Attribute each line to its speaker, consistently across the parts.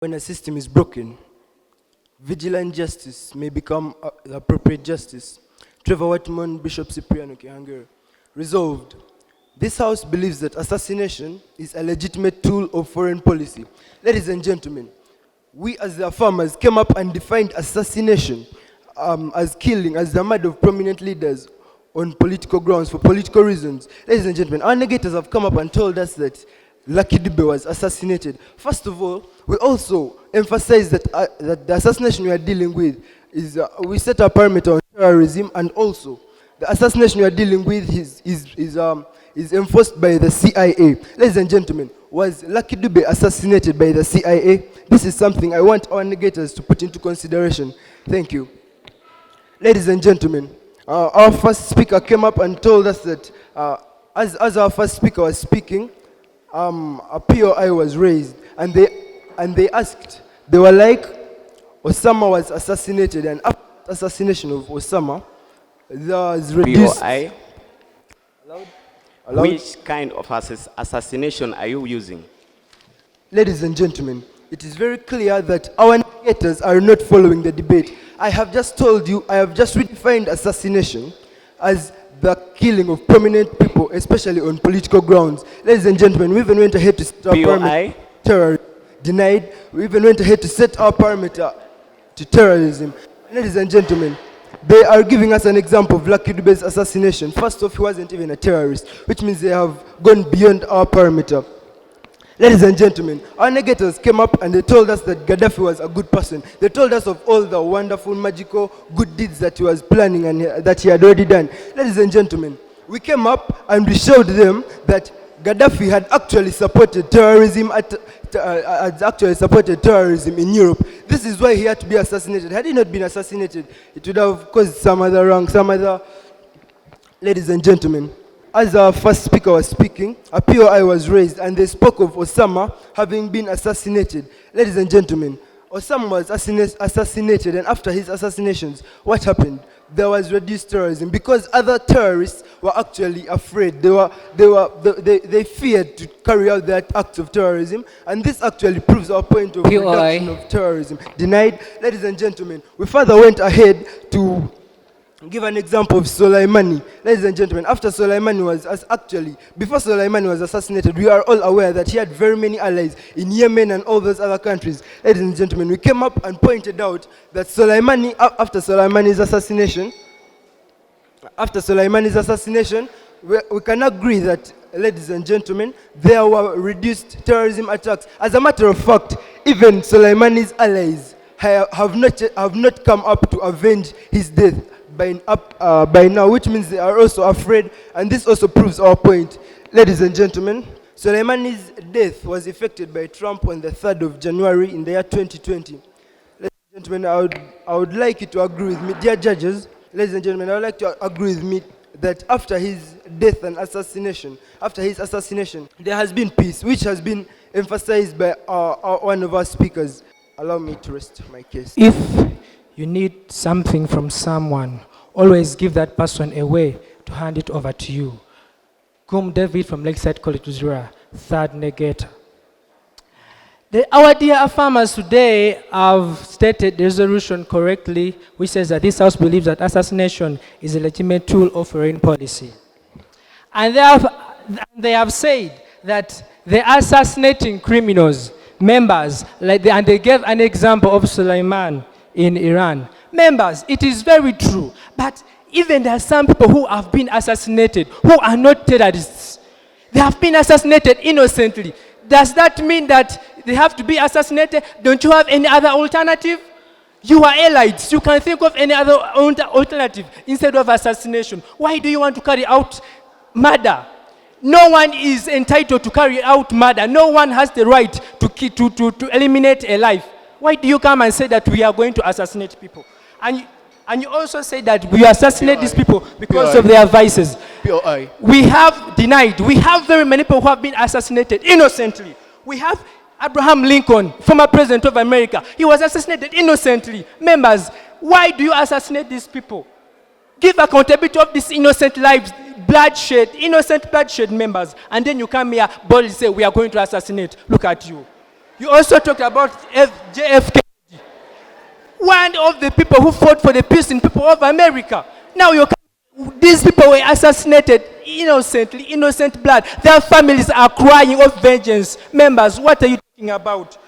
Speaker 1: When a system is broken, vigilant justice may become the appropriate justice. Trevor Whitman, Bishop Cipriano Kihangire. Resolved. This House believes that assassination is a legitimate tool of foreign policy. Ladies and gentlemen, we as the farmers came up and defined assassination as killing, as the murder of prominent leaders on political grounds, for political reasons. Ladies and gentlemen, our negators have come up and told us that Lucky Dube was assassinated. First of all, we also emphasize that, that the assassination we are dealing with is, we set a parameter on terrorism, and also the assassination we are dealing with is enforced by the CIA. Ladies and gentlemen, was Lucky Dube assassinated by the CIA? This is something I want our negators to put into consideration. Thank you. Ladies and gentlemen, our first speaker came up and told us that as our first speaker was speaking, a POI was raised, and they asked, they were like, Osama was assassinated, and after the assassination of Osama, there was reduced...
Speaker 2: POI?
Speaker 1: Allowed?
Speaker 2: Which kind of assassination are you using?
Speaker 1: Ladies and gentlemen, it is very clear that our negators are not following the debate. I have just told you, I have just redefined assassination as the killing of prominent people, especially on political grounds. Ladies and gentlemen, we even went ahead to set our parameter terrorism. Denied. We even went ahead to set our parameter to terrorism. Ladies and gentlemen, they are giving us an example of Lucky Dube's assassination. First off, he wasn't even a terrorist, which means they have gone beyond our parameter. Ladies and gentlemen, our negators came up and they told us that Gaddafi was a good person. They told us of all the wonderful, magical, good deeds that he was planning and that he had already done. Ladies and gentlemen, we came up and we showed them that Gaddafi had actually supported terrorism in Europe. This is why he had to be assassinated. Had he not been assassinated, it would have caused some other wrong, some other... Ladies and gentlemen, as our first speaker was speaking, a POI was raised and they spoke of Osama having been assassinated. Ladies and gentlemen, Osama was assassinated, and after his assassinations, what happened? There was reduced terrorism because other terrorists were actually afraid. They feared to carry out that act of terrorism, and this actually proves our point of reduction of terrorism. Denied. Ladies and gentlemen, we further went ahead to give an example of Soleimani. Ladies and gentlemen, after Soleimani was before Soleimani was assassinated, we are all aware that he had very many allies in Yemen and all those other countries. Ladies and gentlemen, we came up and pointed out that Soleimani, after Soleimani's assassination, we can agree that, ladies and gentlemen, there were reduced terrorism attacks. As a matter of fact, even Soleimani's allies have not come up to avenge his death by now, which means they are also afraid, and this also proves our point. Ladies and gentlemen, Soleimani's death was effected by Trump on the 3rd of January in the year 2020. Ladies and gentlemen, I would like you to agree with me, dear judges, ladies and gentlemen, I would like to agree with me that after his death and assassination, there has been peace, which has been emphasized by one of our speakers. Allow me to rest my case.
Speaker 3: If you need something from someone, always give that person a way to hand it over to you. Kum David from Lakeside College, Missouri, third negator. Our dear farmers today have stated the resolution correctly, which says that this House believes that assassination is a legitimate tool of foreign policy. And they have said that they are assassinating criminals, members, and they gave an example of Sulaiman in Iran. Members, it is very true, but even there are some people who have been assassinated who are not terrorists. They have been assassinated innocently. Does that mean that they have to be assassinated? Don't you have any other alternative? You are elites. You can think of any other alternative instead of assassination. Why do you want to carry out murder? No one is entitled to carry out murder. No one has the right to eliminate a life. Why do you come and say that we are going to assassinate people? And you also say that we assassinate these people because of their vices. We have denied. We have very many people who have been assassinated innocently. We have Abraham Lincoln, former president of America. He was assassinated innocently. Members, why do you assassinate these people? Give accountability of these innocent lives, innocent bloodshed, members. And then you come here boldly say we are going to assassinate. Look at you. You also talked about JFK, one of the people who fought for the peace in people of America. Now these people were assassinated innocently, innocent blood. Their families are crying of vengeance. Members, what are you talking about?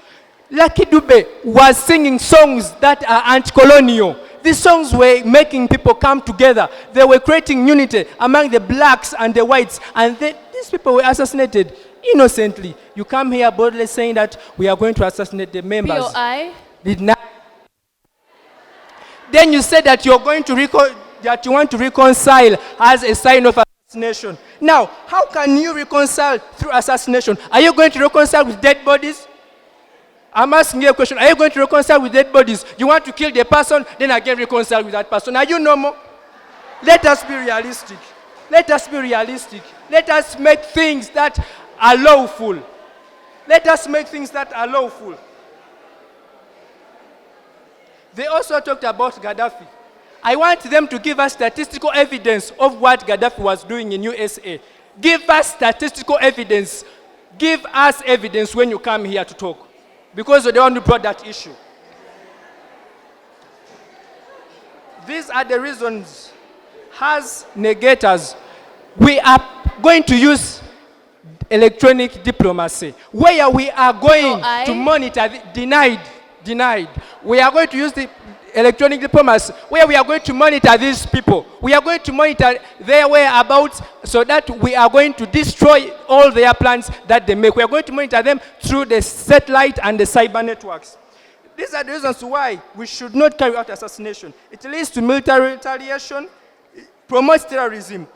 Speaker 3: Lucky Dube was singing songs that are anti-colonial. These songs were making people come together. They were creating unity among the blacks and the whites. And these people were assassinated innocently. You come here boldly saying that we are going to assassinate the members.
Speaker 4: POI.
Speaker 3: Did not. Then you said that you're going to that you want to reconcile as a sign of assassination. Now, how can you reconcile through assassination? Are you going to reconcile with dead bodies? I'm asking you a question. Are you going to reconcile with dead bodies? You want to kill the person, then again reconcile with that person. Are you normal? Let us be realistic. Let us be realistic. Let us make things that are lawful. Let us make things that are lawful. They also talked about Gaddafi. I want them to give us statistical evidence of what Gaddafi was doing in USA. Give us statistical evidence. Give us evidence when you come here to talk. Because you're the one who brought that issue. These are the reasons, as negators, we are going to use electronic diplomacy, where we are going to monitor, denied. We are going to use the electronic diplomacy, where we are going to monitor these people. We are going to monitor their whereabouts so that we are going to destroy all their plans that they make. We are going to monitor them through the satellite and the cyber networks. These are the reasons why we should not carry out assassination. It leads to military retaliation, promotes terrorism.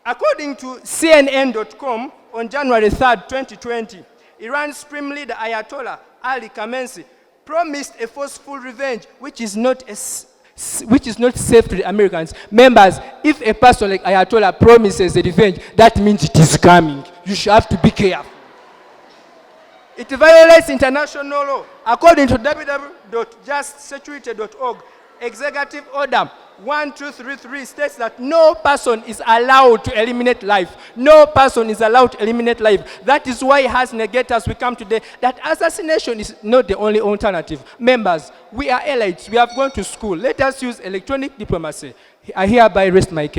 Speaker 3: According to CNN.com, on January 3rd, 2020, Iran's Supreme Leader Ayatollah Ali Khamenei promised a forceful revenge, which is not safe to the Americans. Members, if a person like Ayatollah promises a revenge, that means it is coming. You should have to be careful. It violates international law. According to www.justsecurity.org, Executive Order 1233 states that no person is allowed to eliminate life. No person is allowed to eliminate life. That is why, as negators, we come today that assassination is not the only alternative. Members, we are elites. We have gone to school. Let us use electronic diplomacy. I hereby rest my case.